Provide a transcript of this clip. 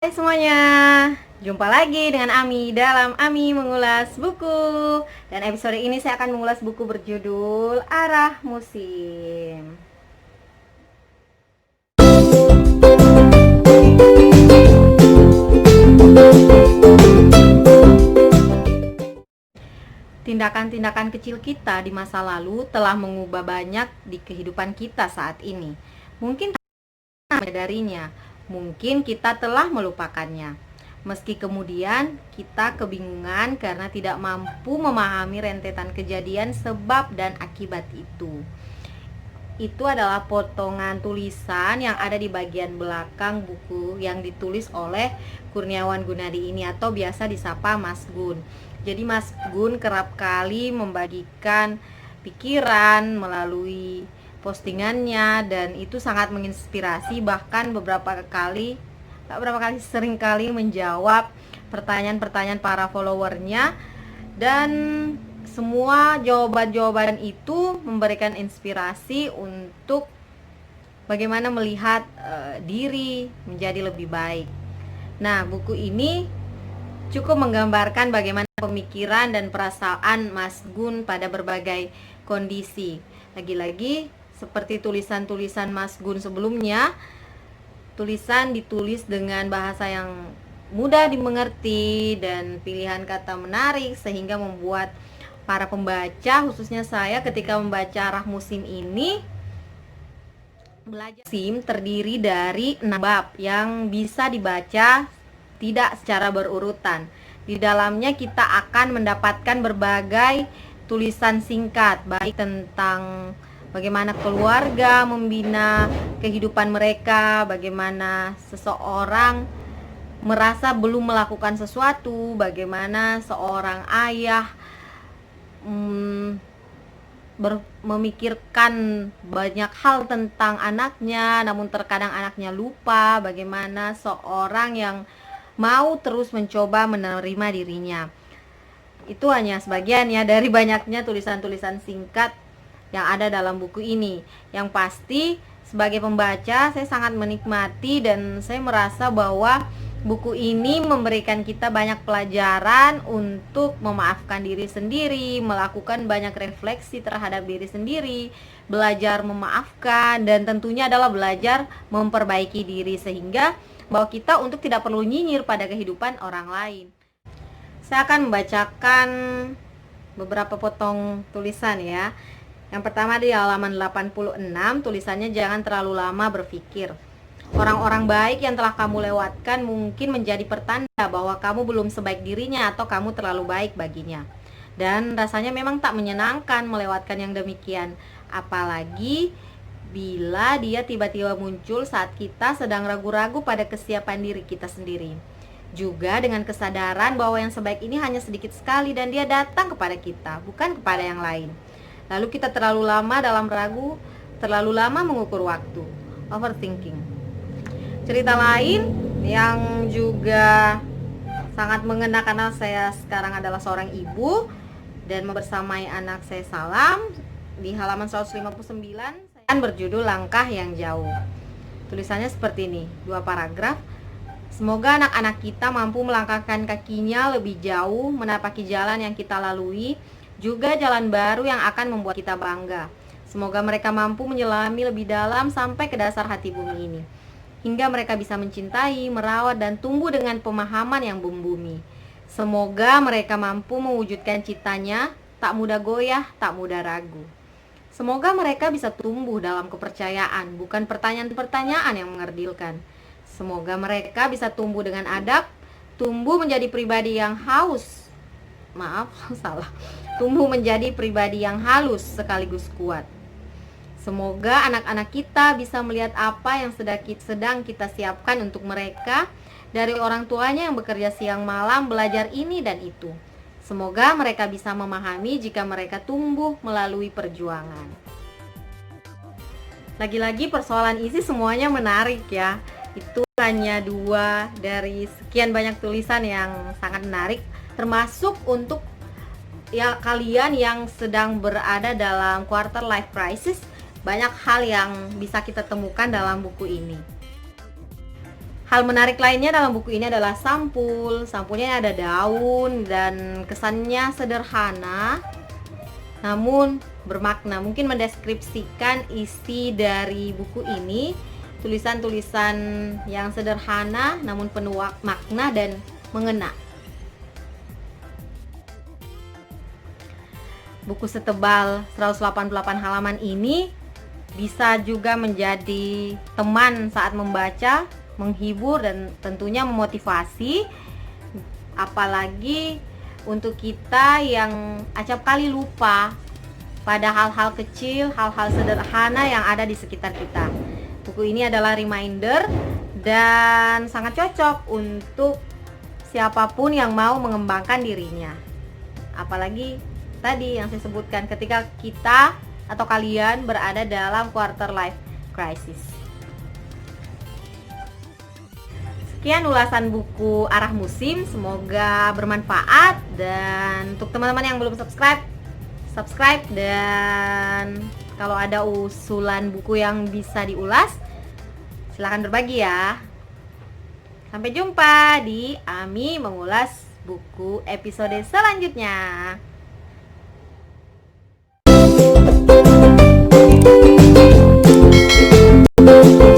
Hai semuanya, jumpa lagi dengan Ami dalam Ami Mengulas Buku. Dan episode ini saya akan mengulas buku berjudul Arah Musim. Tindakan-tindakan kecil kita di masa lalu telah mengubah banyak di kehidupan kita saat ini. Mungkin kita menyadarinya, mungkin kita telah melupakannya. Meski kemudian kita kebingungan karena tidak mampu memahami rentetan kejadian sebab dan akibat itu. Itu adalah potongan tulisan yang ada di bagian belakang buku yang ditulis oleh Kurniawan Gunadi ini, atau biasa disapa Mas Gun. Jadi Mas Gun kerap kali membagikan pikiran melalui postingannya, dan itu sangat menginspirasi. Bahkan sering kali menjawab pertanyaan-pertanyaan para followernya, dan semua jawaban-jawaban itu memberikan inspirasi untuk bagaimana melihat diri menjadi lebih baik. Nah, buku ini cukup menggambarkan bagaimana pemikiran dan perasaan Mas Gun pada berbagai kondisi. Lagi-lagi seperti tulisan-tulisan Mas Gun sebelumnya, tulisan ditulis dengan bahasa yang mudah dimengerti dan pilihan kata menarik, sehingga membuat para pembaca, khususnya saya, ketika membaca Arah Musim ini, belajar musim terdiri dari 6 bab yang bisa dibaca tidak secara berurutan. Di dalamnya kita akan mendapatkan berbagai tulisan singkat, baik tentang bagaimana keluarga membina kehidupan mereka, bagaimana seseorang merasa belum melakukan sesuatu, bagaimana seorang ayah memikirkan banyak hal tentang anaknya, namun terkadang anaknya lupa, bagaimana seorang yang mau terus mencoba menerima dirinya. Itu hanya sebagian ya dari banyaknya tulisan-tulisan singkat yang ada dalam buku ini. Yang pasti sebagai pembaca saya sangat menikmati, dan saya merasa bahwa buku ini memberikan kita banyak pelajaran untuk memaafkan diri sendiri, melakukan banyak refleksi terhadap diri sendiri, belajar memaafkan, dan tentunya adalah belajar memperbaiki diri, sehingga bahwa kita untuk tidak perlu nyinyir pada kehidupan orang lain. Saya akan membacakan beberapa potong tulisan ya. Yang pertama di halaman 86, tulisannya jangan terlalu lama berpikir. Orang-orang baik yang telah kamu lewatkan mungkin menjadi pertanda bahwa kamu belum sebaik dirinya atau kamu terlalu baik baginya. Dan rasanya memang tak menyenangkan melewatkan yang demikian, apalagi bila dia tiba-tiba muncul saat kita sedang ragu-ragu pada kesiapan diri kita sendiri. Juga dengan kesadaran bahwa yang sebaik ini hanya sedikit sekali dan dia datang kepada kita, bukan kepada yang lain. Lalu kita terlalu lama dalam ragu, terlalu lama mengukur waktu, overthinking. Cerita lain yang juga sangat mengena karena saya sekarang adalah seorang ibu dan membersamai anak saya Salam, di halaman 159, saya berjudul Langkah yang Jauh. Tulisannya seperti ini, 2 paragraf. Semoga anak-anak kita mampu melangkahkan kakinya lebih jauh, menapaki jalan yang kita lalui, juga jalan baru yang akan membuat kita bangga. Semoga mereka mampu menyelami lebih dalam sampai ke dasar hati bumi ini, hingga mereka bisa mencintai, merawat, dan tumbuh dengan pemahaman yang membumi. Semoga mereka mampu mewujudkan citanya, tak mudah goyah, tak mudah ragu. Semoga mereka bisa tumbuh dalam kepercayaan, bukan pertanyaan-pertanyaan yang mengerdilkan. Semoga mereka bisa tumbuh dengan adab, tumbuh menjadi pribadi yang tumbuh menjadi pribadi yang halus sekaligus kuat. Semoga anak-anak kita bisa melihat apa yang sedang kita siapkan untuk mereka dari orang tuanya yang bekerja siang malam belajar ini dan itu. Semoga mereka bisa memahami jika mereka tumbuh melalui perjuangan. Lagi-lagi persoalan isi semuanya menarik ya. Itu hanya 2 dari sekian banyak tulisan yang sangat menarik, termasuk untuk ya kalian yang sedang berada dalam quarter life crisis. Banyak hal yang bisa kita temukan dalam buku ini. Hal menarik lainnya dalam buku ini adalah sampul. Sampulnya ada daun dan kesannya sederhana namun bermakna. Mungkin mendeskripsikan isi dari buku ini. Tulisan-tulisan yang sederhana namun penuh makna dan mengena. Buku setebal 188 halaman ini bisa juga menjadi teman saat membaca, menghibur dan tentunya memotivasi, apalagi untuk kita yang acap kali lupa pada hal-hal kecil, hal-hal sederhana yang ada di sekitar kita. Buku ini adalah reminder dan sangat cocok untuk siapapun yang mau mengembangkan dirinya. Apalagi tadi yang saya sebutkan, ketika kita atau kalian berada dalam quarter life crisis. Sekian ulasan buku Arah Musim, semoga bermanfaat. Dan untuk teman-teman yang belum subscribe, dan kalau ada usulan buku yang bisa diulas, silahkan berbagi ya. Sampai jumpa di Ami Mengulas Buku episode selanjutnya.